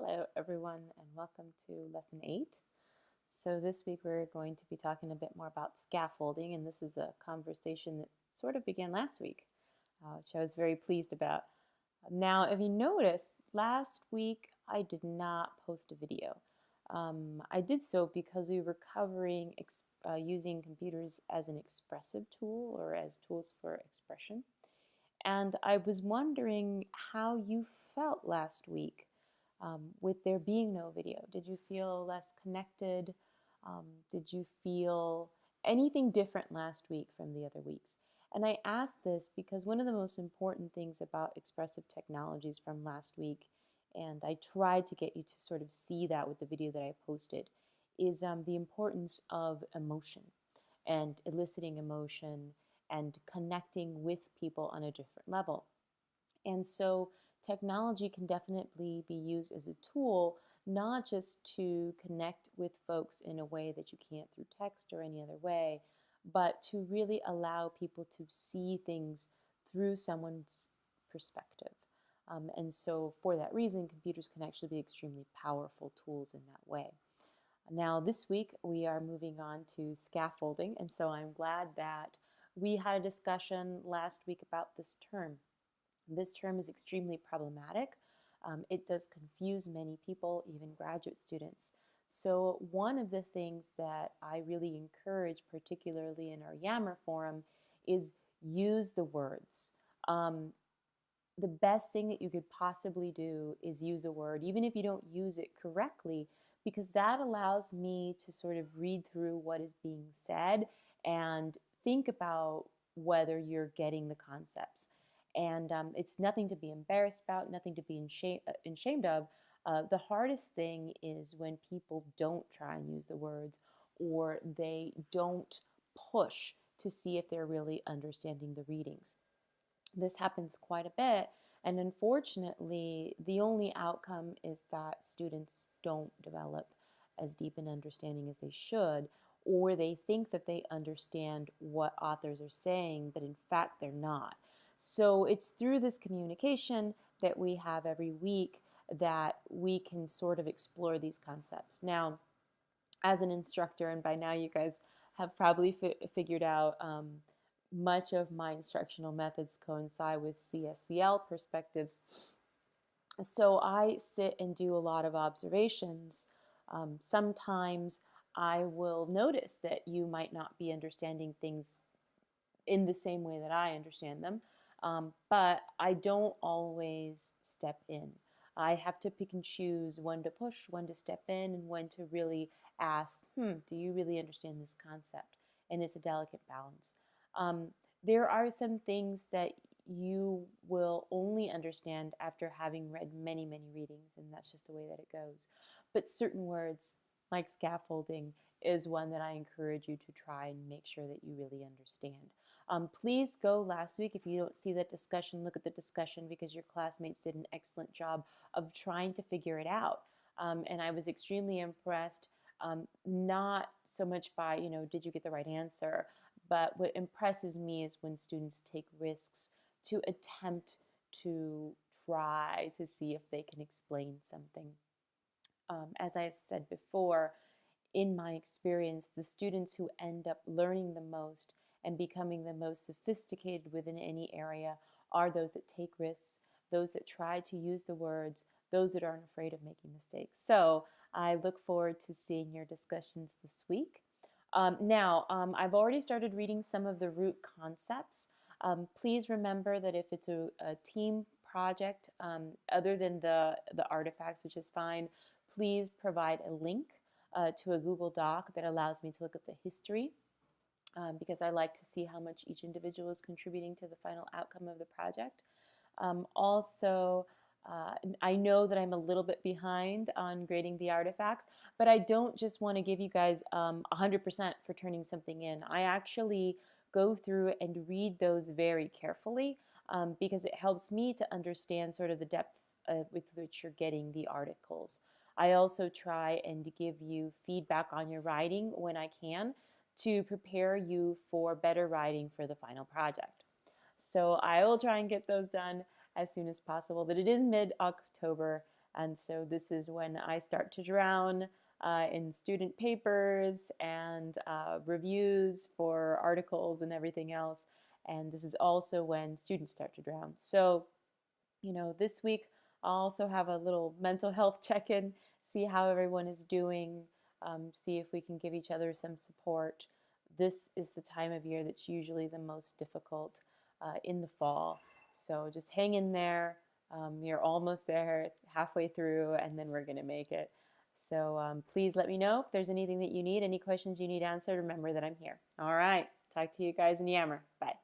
Hello everyone and welcome to lesson 8. So this week we're going to be talking a bit more about scaffolding, and this is a conversation that sort of began last week, which I was very pleased about. Now, if you notice, last week I did not post a video. I did so because we were covering using computers as an expressive tool or as tools for expression. And I was wondering how you felt last week with there being no video. Did you feel less connected? Did you feel anything different last week from the other weeks? And I asked this because one of the most important things about expressive technologies from last week, and I tried to get you to sort of see that with the video that I posted, is the importance of emotion and eliciting emotion and connecting with people on a different level. And so technology can definitely be used as a tool, not just to connect with folks in a way that you can't through text or any other way, but to really allow people to see things through someone's perspective. And so for that reason, computers can actually be extremely powerful tools in that way. Now, this week we are moving on to scaffolding, and so I'm glad that we had a discussion last week about this term. This term is extremely problematic. It does confuse many people, even graduate students. So one of the things that I really encourage, particularly in our Yammer forum, is use the words. The best thing that you could possibly do is use a word, even if you don't use it correctly, because that allows me to sort of read through what is being said and think about whether you're getting the concepts. And it's nothing to be embarrassed about, nothing to be ashamed of. The hardest thing is when people don't try and use the words, or they don't push to see if they're really understanding the readings. This happens quite a bit, and unfortunately, the only outcome is that students don't develop as deep an understanding as they should, or they think that they understand what authors are saying, but in fact they're not. So it's through this communication that we have every week that we can sort of explore these concepts. Now, as an instructor, and by now you guys have probably figured out, much of my instructional methods coincide with CSCL perspectives. So I sit and do a lot of observations. Sometimes I will notice that you might not be understanding things in the same way that I understand them, but I don't always step in. I have to pick and choose when to push, when to step in, and when to really ask, do you really understand this concept? And it's a delicate balance. Um, there are some things that you will only understand after having read many, many readings, and that's just the way that it goes. But certain words, like scaffolding, is one that I encourage you to try and make sure that you really understand. Please go last week. If you don't see that discussion, look at the discussion, because your classmates did an excellent job of trying to figure it out. And I was extremely impressed, not so much by, did you get the right answer, but what impresses me is when students take risks to attempt to try to see if they can explain something. As I said before, in my experience, the students who end up learning the most and becoming the most sophisticated within any area are those that take risks, those that try to use the words, those that aren't afraid of making mistakes. So I look forward to seeing your discussions this week. Now, I've already started reading some of the root concepts. Please remember that if it's a team project, other than the artifacts, which is fine, please provide a link to a Google Doc that allows me to look at the history, because I like to see how much each individual is contributing to the final outcome of the project. Also, I know that I'm a little bit behind on grading the artifacts, but I don't just want to give you guys 100% for turning something in. I actually go through and read those very carefully, because it helps me to understand sort of the depth with which you're getting the articles. I also try and give you feedback on your writing when I can, to prepare you for better writing for the final project. So I will try and get those done as soon as possible, but it is mid-October, And so this is when I start to drown in student papers and reviews for articles and everything else. And this is also when students start to drown. So, this week I'll also have a little mental health check-in, see how everyone is doing, see if we can give each other some support. This is the time of year that's usually the most difficult in the fall. So just hang in there. You're almost there, halfway through, and then we're going to make it. So please let me know if there's anything that you need, any questions you need answered. Remember that I'm here. All right. Talk to you guys in Yammer. Bye.